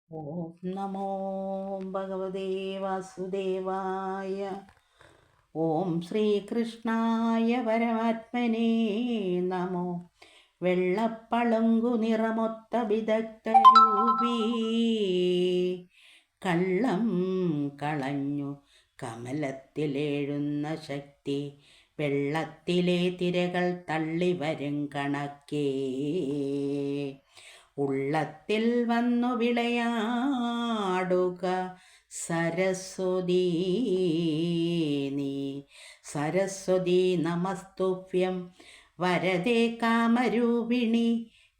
ഓം നമോ ഭഗവതേ വാസുദേവായ. ഓം ശ്രീകൃഷ്ണായ പരമാത്മനേ നമോ. വെള്ളപ്പളുങ്കു നിറമൊത്ത വിദഗ്ധരൂപീ കള്ളം കളഞ്ഞു കമലത്തിലേഴുന്ന ശക്തി, വെള്ളത്തിലെ തിരകൾ തള്ളിവരും കണക്കേ ഉള്ളത്തിൽ വന്നു വിളയാടുക സരസ്വതീ നീ. സരസ്വതീ നമസ്തുഭ്യം വരദേ കാമരൂപിണി,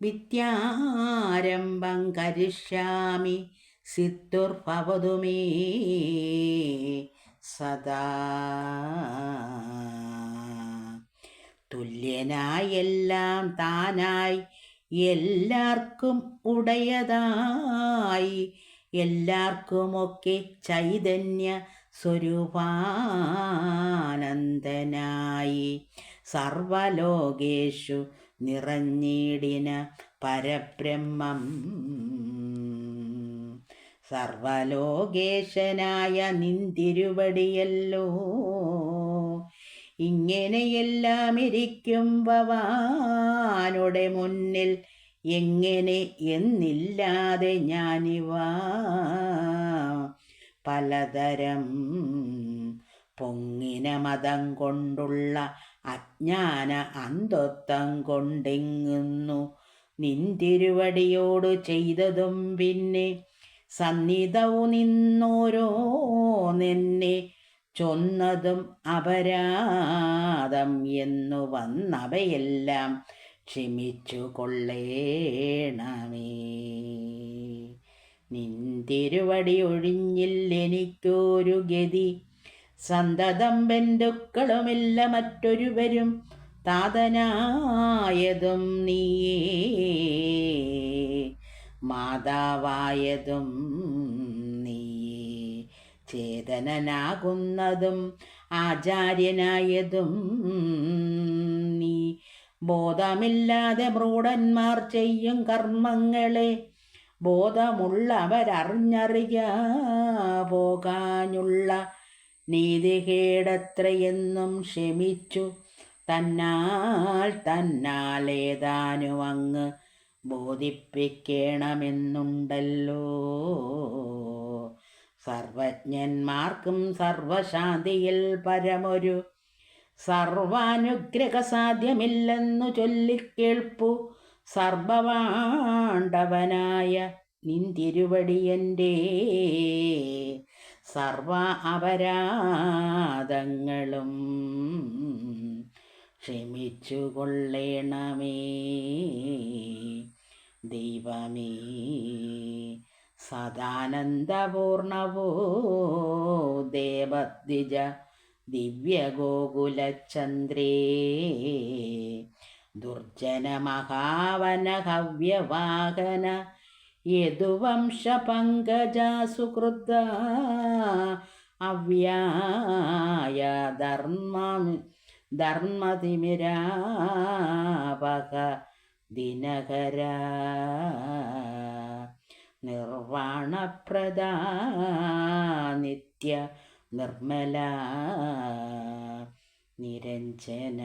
വിദ്യാരംഭം കരിഷ്യാമി സിദ്ധുർഭവതു മേ സദാ. തുല്യനായെല്ലാം താനായി എല്ലാവർക്കും ഉടയതായി, എല്ലാവർക്കുമൊക്കെ ചൈതന്യ സ്വരൂപാനന്ദനായി, സർവലോകേഷു നിറഞ്ഞിടിന പരബ്രഹ്മം. സർവലോകേശനായ നിന്തിരുവടിയല്ലോ ഇങ്ങനെയെല്ലാം ഇരിക്കും ഭവാനുടെ മുന്നിൽ, എങ്ങനെ എന്നില്ലാതെ ഞാനിവ പലതരം പൊങ്ങിന മതം കൊണ്ടുള്ള അജ്ഞാന അന്ധത്വം കൊണ്ടെങ്ങുന്നു നിന്തിരുവടിയോട് ചെയ്തതും പിന്നെ സന്നിധവും നിന്നോരോന്നെന്നെ ചൊന്നതും അപരാധം എന്നു വന്നവയെല്ലാം ക്ഷമിച്ചു കൊള്ളേണമേ. നിന്തിരുവടി ഒഴിഞ്ഞില്ലെനിക്കൊരു ഗതി, സന്തതം ബന്ധുക്കളുമില്ല മറ്റൊരുവരും, താതനായതും നീയേ മാതാവായതും നീയേ, ചേതനനാകുന്നതും ആചാര്യനായതും നീ. ബോധമില്ലാതെ മൂഢന്മാർ ചെയ്യും കർമ്മങ്ങളെ ബോധമുള്ളവരറിഞ്ഞറിയ പോകാനുള്ള നീതികേടത്രയെന്നും ക്ഷമിച്ചു തന്നാലേതാനും അങ്ങ് ബോധിപ്പിക്കണമെന്നുണ്ടല്ലോ. സർവജ്ഞന്മാർക്കും സർവശാന്തിയിൽ പരമൊരു സർവാനുഗ്രഹ സാധ്യമില്ലെന്നു ചൊല്ലിക്കേൾപ്പു, സർവപാണ്ഡവനായ നിന്തിരുവടിയൻ്റെ സർവ അപരാധങ്ങളും ക്ഷമിച്ചു കൊള്ളേണമേ ദൈവമേ. സദാനന്ദപൂർണവോ ദേവദ്വിജ ദിവ്യഗോകുലചന്ദ്രേ, ദുർജന ഹവ്യവാഹന യദുവംശപങ്കജാ സുഹൃത അവ്യായ ധർമ്മതിമിരാപക ദിനകര, നിർവാണപ്രദാ നിത്യ നിർമ്മല നിരഞ്ജന,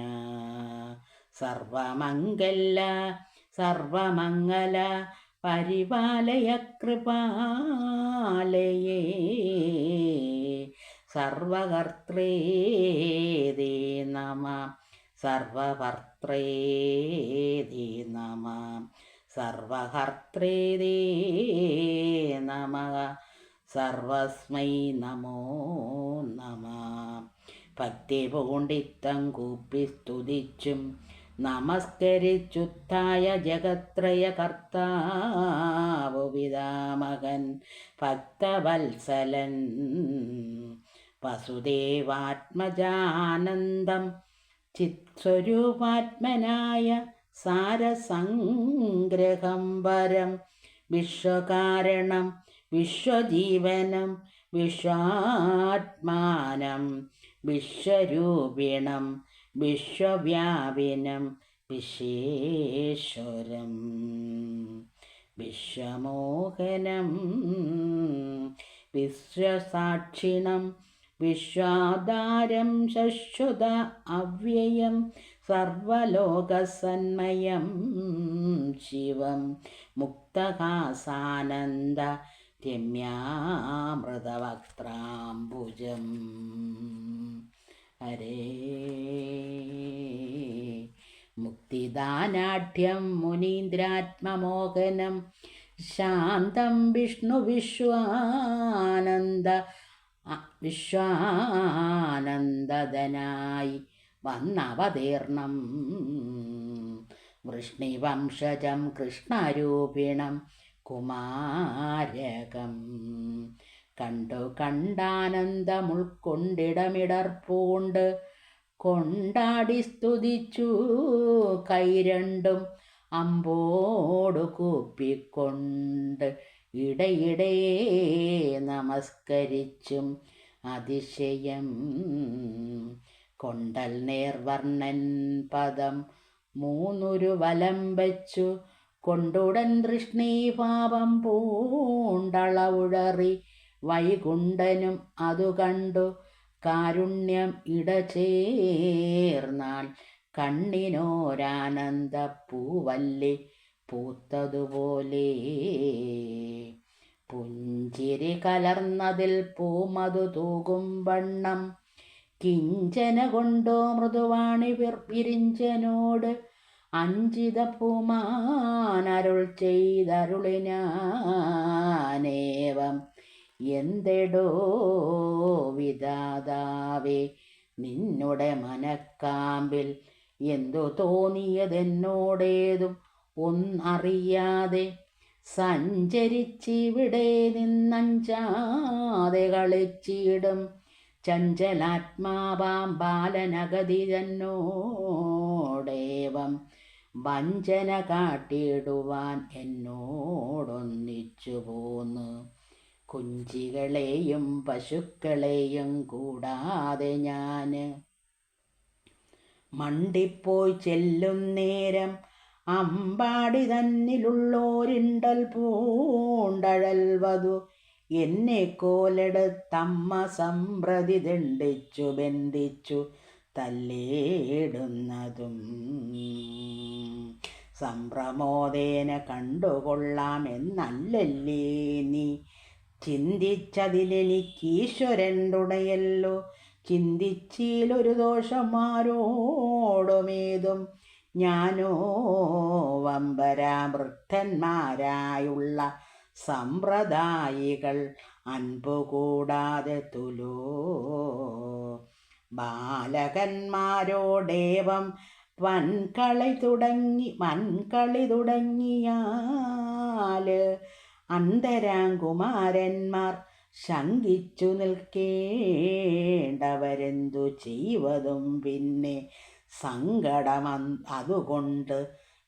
സർവമംഗല പരിപാലയ കൃപാലയേ, സർവകർത്രേ ദേ നമഃ സർവകർത്രേ ദേ നമഃ സർവകർത്രേ ദേ നമഃ സർവസ്മൈ നമോ നമഃ. ഭക്തി പൂണ്ടിത്തം കൂപ്പി സ്തുതിച്ചും നമസ്കരിച്ചുത്തായ ജഗത്രയ കർത്താവു പിതാമകൻ ഭക്തവത്സലൻ, വസുദേവാത്മജാനന്ദം ചിത്സ്വരൂപാത്മനായ സാരസംഗ്രഹം വരം, വിശ്വകാരണം വിശ്വജീവനം വിശ്വാത്മാനം വിശ്വരൂപിണം വിശ്വവ്യാപിനം വിശേശ്വരം. വിശ്വമോഹനം വിശ്വസാക്ഷിണം വിശ്വാധാരം ശശ്വത അവ്യയം സർവലോകസന്മയം ശിവം മുക്തഹാസാനന്ദ രമ്യാമൃതവക്ത്രാംബുജം. ഹരേ മുക്തിദാനാഢ്യം മുനീന്ദ്രാത്മമോഹനം ശാന്തം വിഷ്ണു വിശ്വാനന്ദനായി വന്നവതീർണം വൃഷ്ണിവംശജം കൃഷ്ണരൂപിണം കുമാരകം കണ്ടു കണ്ടാനന്ദമുൾക്കൊണ്ടിടമിടർപ്പൂണ്ട് കൊണ്ടാടി സ്തുതിച്ചു കൈ രണ്ടും അമ്പോടു കൂപ്പിക്കൊണ്ട് ഇടയിടെ നമസ്കരിച്ചും അതിശയം കൊണ്ടൽ നേർവർണ്ണൻ പദം മൂന്നൊരു വലം വച്ചു കൊണ്ടുടൻ തൃഷ്ണീഭാവം പൂണ്ടളവുഴറി വൈകുണ്ഠനും അതു കണ്ടു കാരുണ്യം ഇടചേർന്നാൽ കണ്ണിനോരാനന്ദ പൂവല്ലി പൂത്തതുപോലെ പുഞ്ചിരി കലർന്നതിൽ പൂമതു തൂകും വണ്ണം കിഞ്ചന കൊണ്ടോ മൃദുവാണി വിരിഞ്ചനോട് അഞ്ചിത പൂമാനരുൾ ചെയ്തരുളിനാനേവം എന്തെടോ വിധാതാവേ നിന്നുടെ മനക്കാമ്പിൽ എന്തു തോന്നിയതെന്നോടേതും ഒന്നറിയാതെ സഞ്ചരിച്ചിവിടെ നിന്നഞ്ചാതെ കളിച്ചിടും ചഞ്ചലാത്മാവാം ബാലനഗതി തന്നോടേവം വഞ്ചന കാട്ടിടുവാൻ എന്നോടൊന്നിച്ചു പോന്ന് കുഞ്ചികളെയും പശുക്കളെയും കൂടാതെ ഞാൻ മണ്ടിപ്പോയി ചെല്ലും നേരം അമ്പാടി തന്നിലുള്ളോരിണ്ടൽ പൂണ്ടഴൽവതു എന്നെ കോലെടുത്തമ്മ സംപ്രതി ദണ്ഡിച്ചു ബന്ധിച്ചു തല്ലേടുന്നതും സംപ്രമോദേന കണ്ടുകൊള്ളാമെന്നല്ലല്ലേ നീ ചിന്തിച്ചതിലെനിക്കീശ്വരൻ തുണയല്ലോ ചിന്തിച്ചിലൊരു ദോഷമാരോടുമേതും ഞാനോ വമ്പരാമൃദ്ധന്മാരായുള്ള സമ്പ്രദായികൾ അൻപുകൂടാതെ തുലോ ബാലകന്മാരോടേവം വൻകളി തുടങ്ങിയാല് അന്തരാംകുമാരന്മാർ ശങ്കിച്ചു നിൽക്കേണ്ടവരെന്തു ചെയ്വതും പിന്നെ സങ്കടം അതുകൊണ്ട്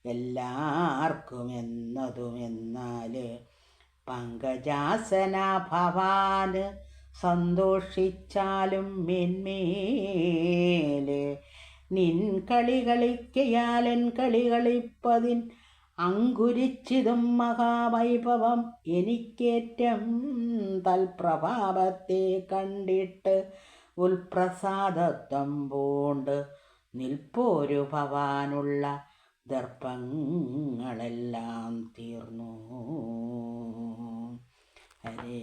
എല്ലാവർക്കും എന്നതുമെന്നാല് പങ്കജാസന ഭവാന് സന്തോഷിച്ചാലും മെന്മേല് നിൻ കളി കളിക്കയാലൻ കളി കളിപ്പതിൻ അങ്കുരിച്ചിതും മഹാവൈഭവം എനിക്കേറ്റം തൽപ്രഭാവത്തെ കണ്ടിട്ട് ഉൽപ്രസാദത്വം പൂണ്ട് നിൽപ്പോരു ഭവാനുള്ള ദർപ്പങ്ങളെല്ലാം തീർന്നു. ഹരേ